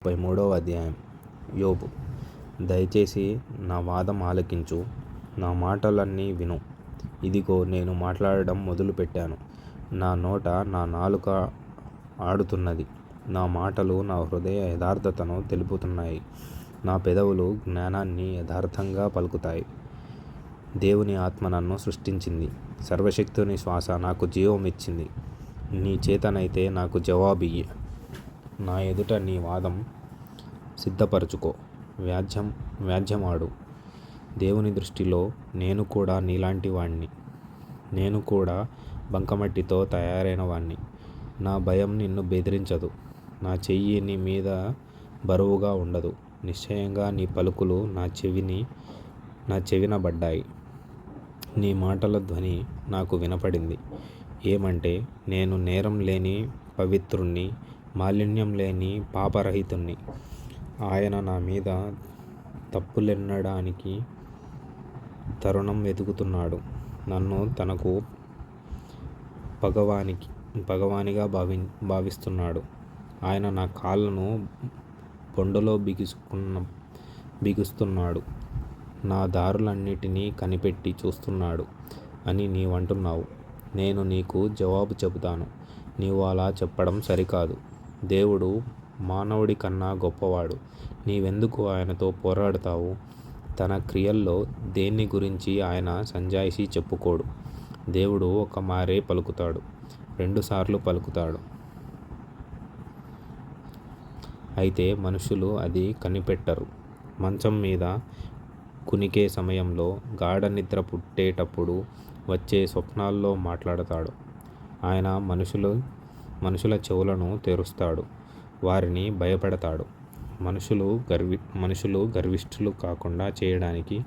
33వ అధ్యాయం. యోబు. దయచేసి నా వాదం ఆలకించు, నా మాటలన్నీ విను. ఇదిగో నేను మాట్లాడడం మొదలుపెట్టాను. నా నోట నా నాలుక ఆడుతున్నది. నా మాటలు నా హృదయ యథార్థతను తెలుపుతున్నాయి. నా పెదవులు జ్ఞానాన్ని యథార్థంగా పలుకుతాయి. దేవుని ఆత్మ నన్ను సృష్టించింది. సర్వశక్తుని శ్వాస నాకు జీవం ఇచ్చింది. నీ చేతనైతే నాకు జవాబియ్యి. నా ఎదుట నీ వాదం సిద్ధపరచుకో. వ్యాజ్యమాడు. దేవుని దృష్టిలో నేను కూడా నీలాంటి వాణ్ణి. నేను కూడా బంకమట్టితో తయారైన వాణ్ణి. నా భయం నిన్ను బెదిరించదు. నా చెయ్యి నీ మీద బరువుగా ఉండదు. నిశ్చయంగా నీ పలుకులు నా చెవిన పడ్డాయి. నీ మాటల ధ్వని నాకు వినపడింది. ఏమంటే, నేను నేరం లేని పవిత్రుణ్ణి, మాలిన్యం లేని పాపరహితుణ్ణి. ఆయన నా మీద తప్పులెన్నడానికి తరుణం వెతుకుతున్నాడు. నన్ను తనకు పగవానిగా భావిస్తున్నాడు. ఆయన నా కాళ్ళను బొండలో బిగుస్తున్నాడు. నా దారులన్నిటినీ కనిపెట్టి చూస్తున్నాడు అని నీవంటున్నావు. నేను నీకు జవాబు చెబుతాను. నీవు అలా చెప్పడం సరికాదు. దేవుడు మానవుడి కన్నా గొప్పవాడు. నీవెందుకు ఆయనతో పోరాడతావు? తన క్రియల్లో దేన్ని గురించి ఆయన సంజాయిషీ చెప్పుకోడు. దేవుడు ఒక మారే పలుకుతాడు, 2 సార్లు పలుకుతాడు. అయితే మనుషులు అది కనిపెట్టరు. మంచం మీద కునికే సమయంలో, గాఢ నిద్ర పుట్టేటప్పుడు వచ్చే స్వప్నాల్లో మాట్లాడతాడు. ఆయన మనుషుల చెవులను తెరుస్తాడు, వారిని భయపెడతాడు. మనుషులు గర్విష్ఠులు కాకుండా చేయడానికి,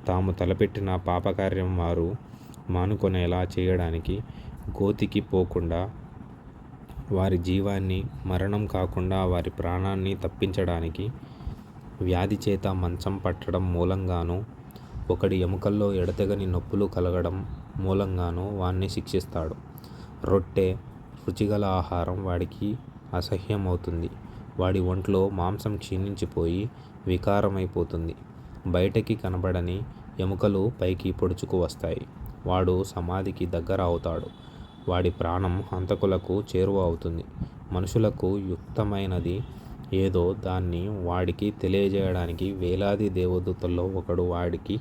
తాము తలపెట్టిన పాపకార్యం వారు మానుకొనేలా చేయడానికి, గోతికి పోకుండా వారి జీవాన్ని, మరణం కాకుండా వారి ప్రాణాన్ని తప్పించడానికి, వ్యాధి చేత మంచం పట్టడం మూలంగానూ, ఒకడి ఎముకల్లో ఎడతెగని నొప్పులు కలగడం మూలంగానూ వాణ్ణి శిక్షిస్తాడు. రొట్టె, రుచిగల ఆహారం వాడికి అసహ్యమవుతుంది. వాడి ఒంట్లో మాంసం క్షీణించిపోయి వికారమైపోతుంది. బయటకి కనబడని ఎముకలు పైకి పొడుచుకు వస్తాయి. వాడు సమాధికి దగ్గర అవుతాడు. వాడి ప్రాణం హంతకులకు చేరువ అవుతుంది. మనుషులకు యుక్తమైనది ఏదో దాన్ని వాడికి తెలియజేయడానికి వేలాది దేవదూతల్లో ఒకడు వాడికి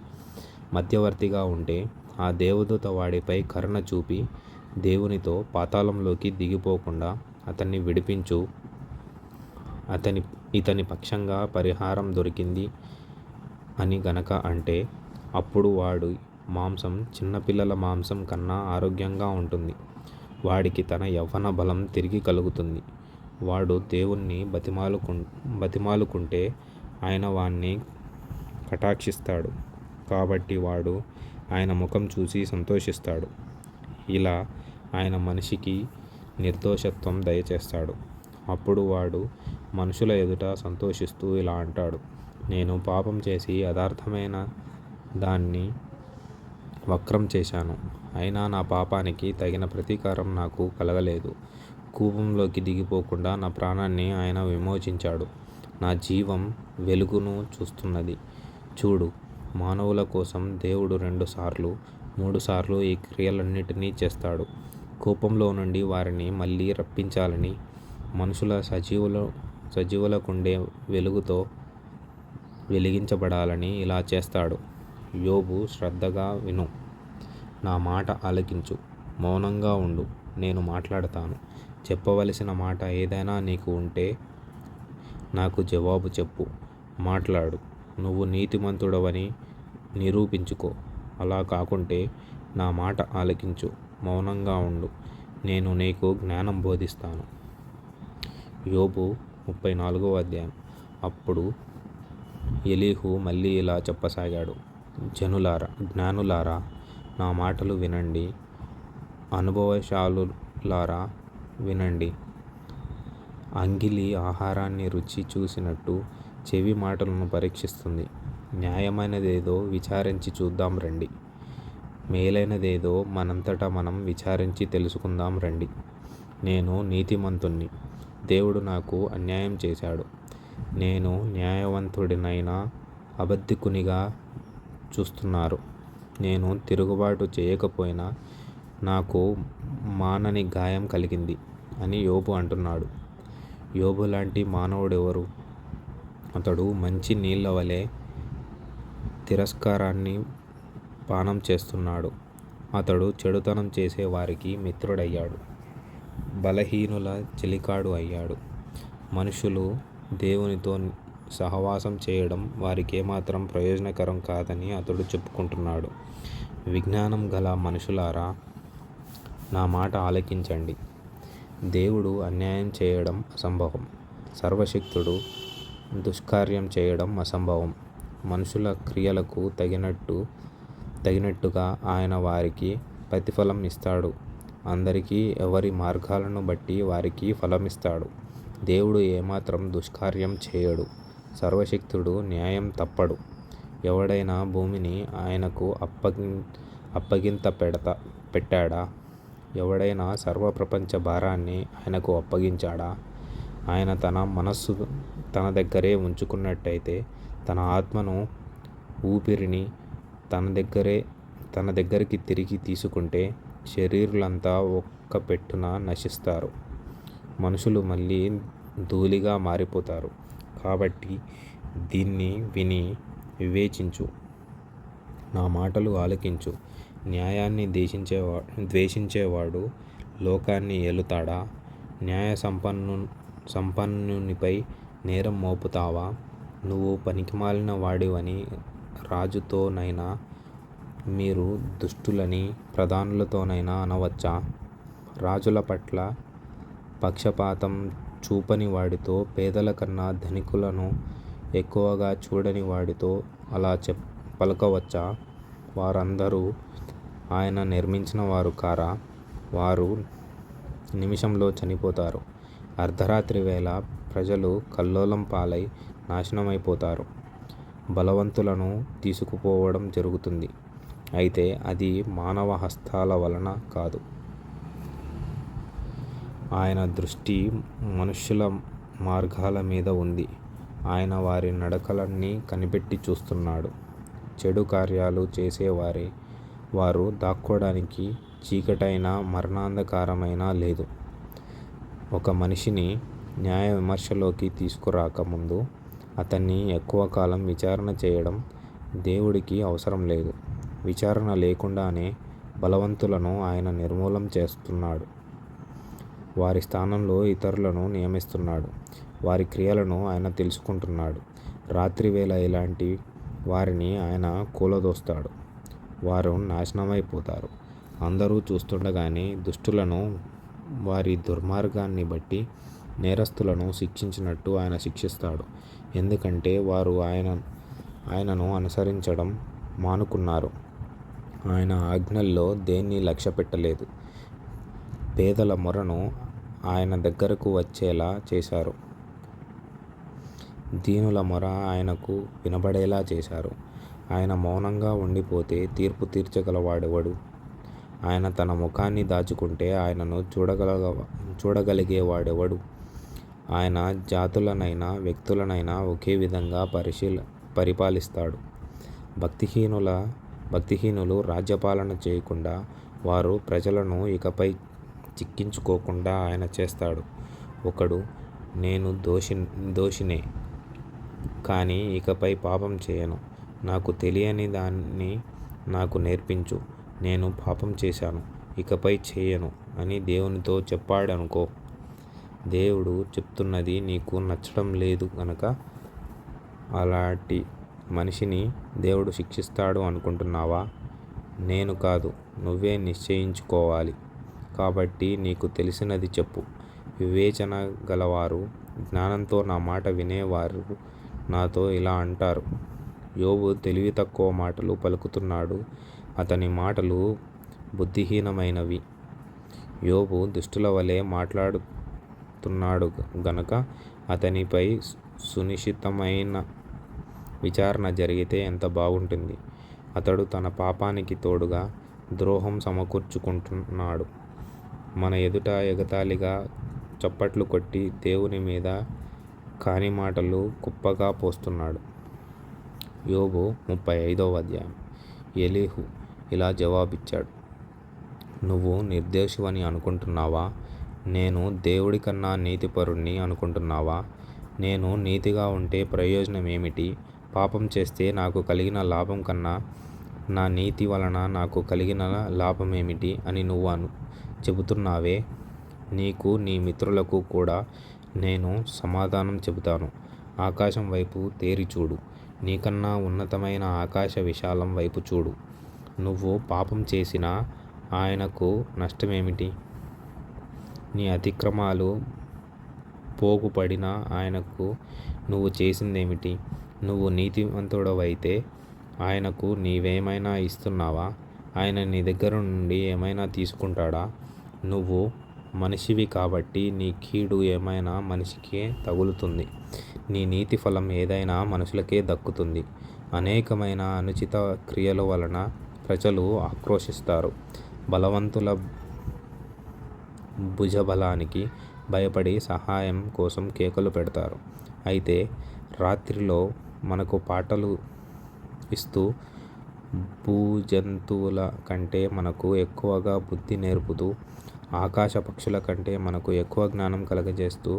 మధ్యవర్తిగా ఉంటే, ఆ దేవదూత వాడిపై కరుణ చూపి, దేవునితో పాతాళంలోకి దిగిపోకుండా అతన్ని విడిపించు, ఇతని పక్షంగా పరిహారం దొరికింది అని గనక అంటే, అప్పుడు వాడి మాంసం చిన్నపిల్లల మాంసం కన్నా ఆరోగ్యంగా ఉంటుంది. వాడికి తన యవ్వన బలం తిరిగి కలుగుతుంది. వాడు దేవుణ్ణి బతిమాలుకుంటే ఆయన వాణ్ణి కటాక్షిస్తాడు. కాబట్టి వాడు ఆయన ముఖం చూసి సంతోషిస్తాడు. ఇలా ఆయన మనిషికి నిర్దోషత్వం దయచేస్తాడు. అప్పుడు వాడు మనుషుల ఎదుట సంతోషిస్తూ ఇలా అంటాడు: నేను పాపం చేసి యథార్థమైన దాన్ని వక్రం చేశాను. అయినా నా పాపానికి తగిన ప్రతీకారం నాకు కలగలేదు. కూపంలోకి దిగిపోకుండా నా ప్రాణాన్ని ఆయన విమోచించాడు. నా జీవం వెలుగును చూస్తున్నది. చూడు, మానవుల కోసం దేవుడు 2 సార్లు, 3 సార్లు ఈ క్రియలన్నిటినీ చేస్తాడు. కోపంలో నుండి వారిని మళ్ళీ రప్పించాలని, మనుషుల సజీవులకుండే వెలుగుతో వెలిగించబడాలని ఇలా చేస్తాడు. యోబు, శ్రద్ధగా విను. నా మాట ఆలకించు. మౌనంగా ఉండు. నేను మాట్లాడతాను. చెప్పవలసిన మాట ఏదైనా నీకు ఉంటే నాకు జవాబు చెప్పు. మాట్లాడు. నువ్వు నీతిమంతుడవని నిరూపించుకో. అలా కాకుంటే నా మాట ఆలకించు. మౌనంగా ఉండు. నేను నీకు జ్ఞానం బోధిస్తాను. యోబు 34వ అధ్యాయం. అప్పుడు ఎలీహు మళ్ళీ ఇలా చెప్పసాగాడు: జ్ఞానులారా, నా మాటలు వినండి. అనుభవశాలులారా వినండి. అంగిలి ఆహారాన్ని రుచి చూసినట్టు చెవి మాటలను పరీక్షిస్తుంది. న్యాయమైనదేదో విచారించి చూద్దాం రండి. మేలైనదేదో మనంతట మనం విచారించి తెలుసుకుందాం రండి. నేను నీతిమంతుణ్ణి. దేవుడు నాకు అన్యాయం చేశాడు. నేను న్యాయవంతుడినైనా అబద్ధికునిగా చూస్తున్నారు. నేను తిరుగుబాటు చేయకపోయినా నాకు మానని గాయం కలిగింది అని యోబు అంటున్నాడు. యోబు లాంటి మానవుడెవరు? అతడు మంచి నీళ్ళ వలె తిరస్కారాన్ని పానం చేస్తున్నాడు. అతడు చెడుతనం చేసే వారికి మిత్రుడయ్యాడు. బలహీనుల చెలికాడు అయ్యాడు. మనుషులు దేవునితో సహవాసం చేయడం వారికేమాత్రం ప్రయోజనకరం కాదని అతడు చెప్పుకుంటున్నాడు. విజ్ఞానం గల మనుషులారా, నా మాట ఆలకించండి. దేవుడు అన్యాయం చేయడం అసంభవం. సర్వశక్తుడు దుష్కార్యం చేయడం అసంభవం. మనుషుల క్రియలకు తగినట్టుగా ఆయన వారికి ప్రతిఫలం ఇస్తాడు. అందరికీ ఎవరి మార్గాలను బట్టి వారికి ఫలమిస్తాడు. దేవుడు ఏమాత్రం దుష్కార్యం చేయడు. సర్వశక్తుడు న్యాయం తప్పడు. ఎవడైనా భూమిని ఆయనకు అప్పగింత పెట్టాడా? ఎవడైనా సర్వప్రపంచ భారాన్ని ఆయనకు అప్పగించాడా? ఆయన తన మనస్సు తన దగ్గరే ఉంచుకున్నట్టయితే, తన ఆత్మను ఊపిరిని తన దగ్గరికి తిరిగి తీసుకుంటే శరీరులంతా ఒక్క పెట్టున నశిస్తారు. మనుషులు మళ్ళీ ధూళిగా మారిపోతారు. కాబట్టి దీన్ని విని వివేచించు. నా మాటలు ఆలకించు. న్యాయాన్ని ద్వేషించేవాడు లోకాన్ని ఏలుతాడా? న్యాయ సంపన్నునిపై నేరం మోపుతావా? నువ్వు పనికిమాలిన వాడివని రాజుతోనైనా, మీరు దుష్టులని ప్రధానులతోనైనా అనవచ్చా? రాజుల పట్ల పక్షపాతం చూపని వాడితో, పేదల కన్నా ధనికులను ఎక్కువగా చూడని వాడితో అలా పలకవచ్చా? వారందరూ ఆయన నిర్మించిన వారు కారా? వారు నిమిషంలో చనిపోతారు. అర్ధరాత్రి వేళ ప్రజలు కల్లోలం పాలై నాశనమైపోతారు. బలవంతులను తీసుకుపోవడం జరుగుతుంది. అయితే అది మానవ హస్తాల వలన కాదు. ఆయన దృష్టి మనుష్యుల మార్గాల మీద ఉంది. ఆయన వారి నడకలన్నీ కనిపెట్టి చూస్తున్నాడు. చెడు కార్యాలు వారు దాక్కోడానికి చీకటైనా మరణాంధకారమైనా లేదు. ఒక మనిషిని న్యాయ విమర్శలోకి తీసుకురాక ముందు అతన్ని ఎక్కువ కాలం విచారణ చేయడం దేవుడికి అవసరం లేదు. విచారణ లేకుండానే బలవంతులను ఆయన నిర్మూలం చేస్తున్నాడు. వారి స్థానంలో ఇతరులను నియమిస్తున్నాడు. వారి క్రియలను ఆయన తెలుసుకుంటున్నాడు. రాత్రివేళ ఇలాంటి వారిని ఆయన కూలదోస్తాడు. వారు నాశనమైపోతారు. అందరూ చూస్తుండగానే దుష్టులను వారి దుర్మార్గాన్ని బట్టి నేరస్తులను శిక్షించినట్టు ఆయన శిక్షిస్తాడు. ఎందుకంటే వారు ఆయనను అనుసరించడం మానుకున్నారు. ఆయన ఆజ్ఞల్లో దేన్నీ లక్ష్యపెట్టలేదు. పేదల మొరను ఆయన దగ్గరకు వచ్చేలా చేశారు. దీనుల మొర ఆయనకు వినబడేలా చేశారు. ఆయన మౌనంగా ఉండిపోతే తీర్పు తీర్చగలవాడెవడు? ఆయన తన ముఖాన్ని దాచుకుంటే ఆయనను చూడగలిగేవాడెవడు? ఆయన జాతులనైనా వ్యక్తులనైనా ఒకే విధంగా పరిపాలిస్తాడు. భక్తిహీనులు రాజ్యపాలన చేయకుండా, వారు ప్రజలను ఇకపై చిక్కించుకోకుండా ఆయన చేస్తాడు. ఒకడు, నేను దోషినే, కానీ ఇకపై పాపం చేయను. నాకు తెలియని దాన్ని నాకు నేర్పించు. నేను పాపం చేశాను, ఇకపై చేయను అని దేవునితో చెప్పాడనుకో. దేవుడు చెప్తున్నది నీకు నచ్చడం లేదు గనక అలాంటి మనిషిని దేవుడు శిక్షిస్తాడు అనుకుంటున్నావా? నేను కాదు, నువ్వే నిశ్చయించుకోవాలి. కాబట్టి నీకు తెలిసినది చెప్పు. వివేచన గలవారు, జ్ఞానంతో నా మాట వినేవారు నాతో ఇలా అంటారు. యోబు తెలివి తక్కువ మాటలు పలుకుతున్నాడు. అతని మాటలు బుద్ధిహీనమైనవి. యోబు దుష్టుల వలె మాట్లాడుతున్నాడు గనక అతనిపై సునిశితమైన విచారణ జరిగితే ఎంత బాగుంటుంది. అతడు తన పాపానికి తోడుగా ద్రోహం సమకూర్చుకుంటున్నాడు. మన ఎదుట ఎగతాళిగా చప్పట్లు కొట్టి దేవుని మీద కాని మాటలు కుప్పగా పోస్తున్నాడు. యోబు 35వ అధ్యాయం. ఎలీహు ఇలా జవాబిచ్చాడు, నువ్వు నిర్దోషివని అనుకుంటున్నావా? నేను దేవుడి కన్నా నీతిపరుణ్ణి అనుకుంటున్నావా? నేను నీతిగా ఉంటే ప్రయోజనం ఏమిటి? పాపం చేస్తే నాకు కలిగిన లాభం కన్నా నా నీతి వలన నాకు కలిగిన లాభమేమిటి అని నువ్వు చెబుతున్నావే. నీకు నీ మిత్రులకు కూడా నేను సమాధానం చెబుతాను. ఆకాశం వైపు తేరి చూడు. నీకన్నా ఉన్నతమైన ఆకాశ విశాలం వైపు చూడు. నువ్వు పాపం చేసినా ఆయనకు నష్టమేమిటి? నీ అతిక్రమాలు పోగుపడినా ఆయనకు నువ్వు చేసిందేమిటి? నువ్వు నీతిమంతుడవైతే ఆయనకు నీవేమైనా ఇస్తున్నావా? ఆయన నీ దగ్గర నుండి ఏమైనా తీసుకుంటాడా? నువ్వు మనిషివి కాబట్టి నీ కీడు ఏమైనా మనిషికే తగులుతుంది. నీ నీతి ఫలం ఏదైనా మనుషులకే దక్కుతుంది. అనేకమైన అనుచిత క్రియల వలన ప్రజలు ఆక్రోశిస్తారు. బలవంతుల భుజబలానికి భయపడి సహాయం కోసం కేకలు పెడతారు. అయితే రాత్రిలో మనకు పాటలు ఇస్తూ భూజంతువుల కంటే మనకు ఎక్కువగా బుద్ధి నేర్పుతూ, ఆకాశ పక్షుల కంటే మనకు ఎక్కువ జ్ఞానం కలగజేస్తూ,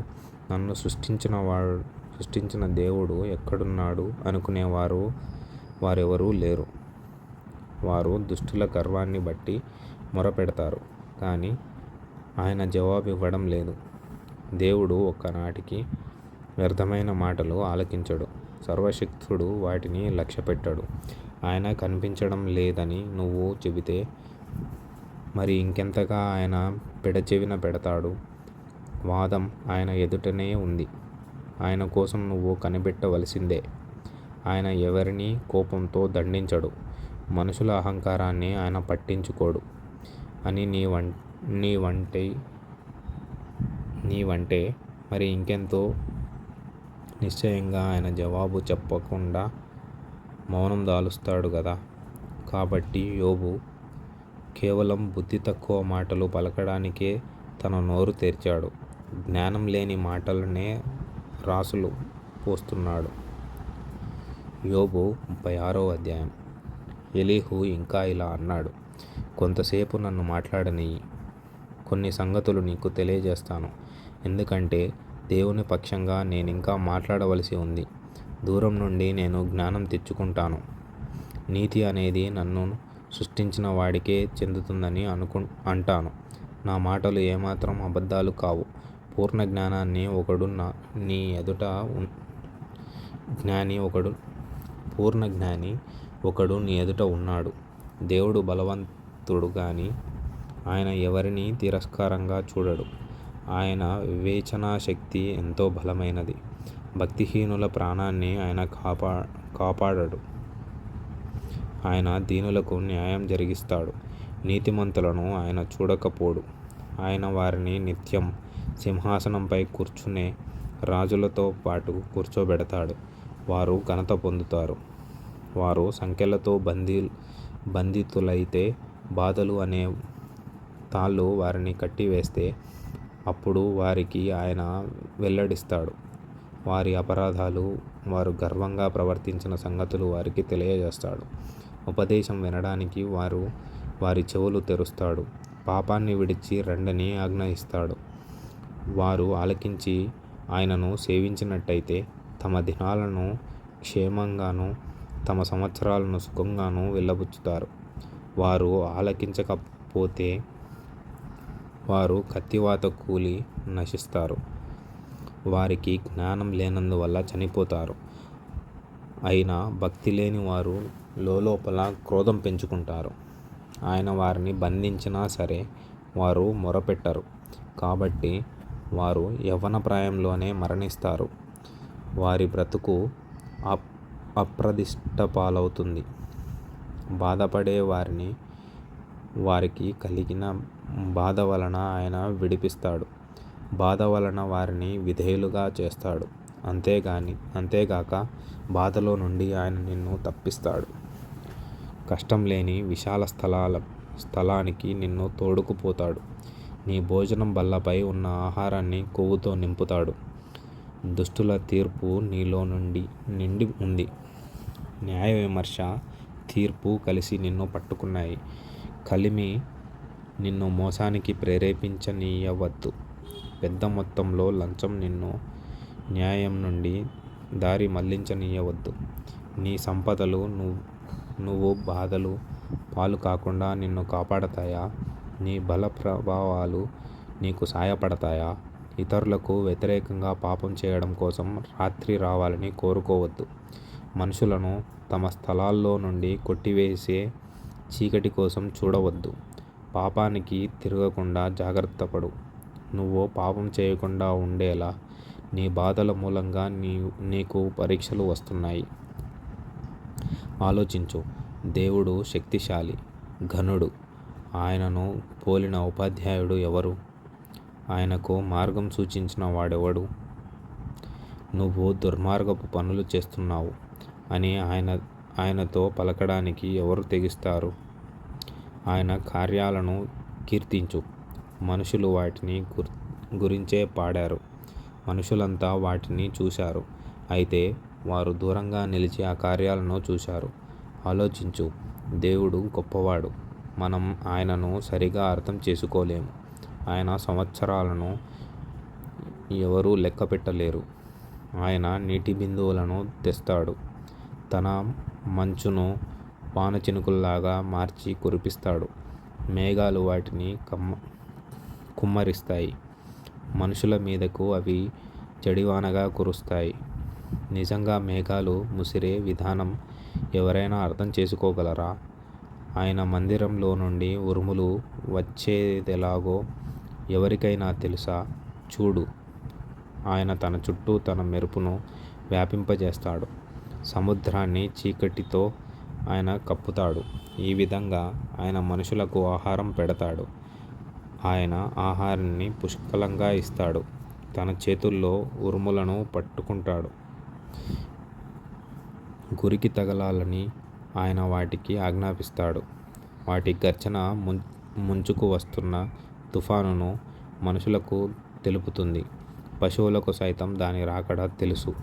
నన్ను సృష్టించిన దేవుడు ఎక్కడున్నాడు అనుకునేవారు వారెవరూ లేరు. వారు దుష్టుల గర్వాన్ని బట్టి మొరపెడతారు, కానీ ఆయన జవాబు ఇవ్వడం లేదు. దేవుడు ఒక్కనాటికి వ్యర్థమైన మాటలు ఆలకించడు. సర్వశక్తుడు వాటిని లక్ష్యపెట్టడు. ఆయన కనిపించడం లేదని నువ్వు చెబితే మరి ఇంకెంతగా ఆయన పెడచెవిన పెడతాడు? వాదం ఆయన ఎదుటనే ఉంది. ఆయన కోసం నువ్వు కనిపెట్టవలసిందే. ఆయన ఎవరినీ కోపంతో దండించడు. మనుషుల అహంకారాన్ని ఆయన పట్టించుకోడు అని నీవంటే మరి ఇంకెంతో నిశ్చయంగా ఆయన జవాబు చెప్పకుండా మౌనం దాలుస్తాడు గదా. కాబట్టి యోబు కేవలం బుద్ధి తక్కువ మాటలు పలకడానికే తన నోరు తెరిచాడు. జ్ఞానం లేని మాటలనే రాసులు పోస్తున్నాడు. యోబు 36వ అధ్యాయం. ఎలీహు ఇంకా ఇలా అన్నాడు, కొంతసేపు నన్ను మాట్లాడనియ్యి. కొన్ని సంగతులు నీకు తెలియజేస్తాను. ఎందుకంటే దేవుని పక్షంగా నేనింకా మాట్లాడవలసి ఉంది. దూరం నుండి నేను జ్ఞానం తెచ్చుకుంటాను. నీతి అనేది నన్ను సృష్టించిన వాడికే చెందుతుందని అంటాను. నా మాటలు ఏమాత్రం అబద్ధాలు కావు. పూర్ణ జ్ఞాని ఒకడు నీ ఎదుట ఉన్నాడు. దేవుడు బలవంతుడు గాని ఆయన ఎవరినీ తిరస్కారంగా చూడడు. ఆయన వివేచనా శక్తి ఎంతో బలమైనది. భక్తిహీనుల ప్రాణాన్ని ఆయన కాపాడడు. ఆయన దీనులకు న్యాయం జరిగిస్తాడు. నీతిమంతులను ఆయన చూడకపోడు. ఆయన వారిని నిత్యం సింహాసనంపై కూర్చునే రాజులతో పాటు కూర్చోబెడతాడు. వారు ఘనత పొందుతారు. వారు సంకెళ్లతో బంధితులైతే, బాధలు అనే తాళ్ళు వారిని కట్టివేస్తే అప్పుడు వారికి ఆయన వెల్లడిస్తాడు. వారి అపరాధాలు, వారు గర్వంగా ప్రవర్తించిన సంగతులు వారికి తెలియజేస్తాడు. ఉపదేశం వినడానికి వారి చెవులు తెరుస్తాడు. పాపాన్ని విడిచి రండని ఆజ్ఞయిస్తాడు. వారు ఆలకించి ఆయనను సేవించినట్టయితే తమ దినాలను క్షేమంగానూ తమ సంవత్సరాలను సుఖంగానూ వెళ్ళబుచ్చుతారు. వారు ఆలకించకపోతే వారు కత్తివాత కూలి నశిస్తారు. వారికి జ్ఞానం లేనందువల్ల చనిపోతారు. అయినా భక్తి లేని వారు లోలోపల క్రోధం పెంచుకుంటారు. ఆయన వారిని బంధించినా సరే వారు మొరపెట్టరు. కాబట్టి వారు యవ్వన ప్రాయంలోనే మరణిస్తారు. వారి బ్రతుకు అప్రదిష్ట పాలవుతుంది. బాధపడే వారికి కలిగిన బాధ వలన ఆయన విడిపిస్తాడు. బాధ వలన వారిని విధేయులుగా చేస్తాడు. అంతేగాక బాధలో నుండి ఆయన నిన్ను తప్పిస్తాడు. కష్టం లేని విశాల స్థలానికి నిన్ను తోడుకుపోతాడు. నీ భోజనం బల్లపై ఉన్న ఆహారాన్ని కొవ్వుతో నింపుతాడు. దుష్టుల తీర్పు నీలో నిండి ఉంది. న్యాయ విమర్శ, తీర్పు కలిసి నిన్ను పట్టుకున్నాయి. కలిమి నిన్ను మోసానికి ప్రేరేపించనీయవద్దు. పెద్ద మొత్తంలో లంచం నిన్ను న్యాయం నుండి దారి మళ్లించనీయవద్దు. నీ సంపదలు నువ్వు బాధలు పాలు కాకుండా నిన్ను కాపాడతాయా? నీ బల ప్రభావాలు నీకు సాయపడతాయా? ఇతరులకు వ్యతిరేకంగా పాపం చేయడం కోసం రాత్రి రావాలని కోరుకోవద్దు. మనుషులను తమ స్థలాల్లో నుండి కొట్టివేసే చీకటి కోసం చూడవద్దు. పాపానికి తిరగకుండా జాగ్రత్తపడు. నువ్వు పాపం చేయకుండా ఉండేలా నీ బాధల మూలంగా నీకు పరీక్షలు వస్తున్నాయి. ఆలోచించు. దేవుడు శక్తిశాలి, ఘనుడు. ఆయనను పోలిన ఉపాధ్యాయుడు ఎవరు? ఆయనకు మార్గం సూచించిన వాడెవడు? నువ్వు దుర్మార్గపు పనులు చేస్తున్నావు అని ఆయనతో పలకడానికి ఎవరు తెగిస్తారు? ఆయన కార్యాలను కీర్తించు. మనుషులు వాటిని గురించే పాడారు. మనుషులంతా వాటిని చూశారు. అయితే వారు దూరంగా నిలిచి ఆ కార్యాలను చూశారు. ఆలోచించు. దేవుడు గొప్పవాడు. మనం ఆయనను సరిగా అర్థం చేసుకోలేము. ఆయన సంవత్సరాలను ఎవరూ లెక్క పెట్టలేరు. ఆయన నీటి బిందువులను తెస్తాడు. తన మంచును వాన చినుకుల్లాగా మార్చి కురిపిస్తాడు. మేఘాలు వాటిని కుమ్మరిస్తాయి. మనుషుల మీదకు అవి జడివానగా కురుస్తాయి. నిజంగా మేఘాలు ముసిరే విధానం ఎవరైనా అర్థం చేసుకోగలరా? ఆయన మందిరంలో నుండి ఉరుములు వచ్చేదెలాగో ఎవరికైనా తెలుసా? చూడు, ఆయన తన చుట్టూ తన మెరుపును వ్యాపింపజేస్తాడు. సముద్రాన్ని చీకటితో ఆయన కప్పుతాడు. ఈ విధంగా ఆయన మనుషులకు ఆహారం పెడతాడు. ఆయన ఆహారాన్ని పుష్కలంగా ఇస్తాడు. తన చేతుల్లో ఉరుములను పట్టుకుంటాడు. గురికి తగలాలని ఆయన వాటికి ఆజ్ఞాపిస్తాడు. వాటి గర్జన ముంచుకు వస్తున్న తుఫానును మనుషులకు తెలుపుతుంది. పశువులకు సైతం దాని రాకడ తెలుసు.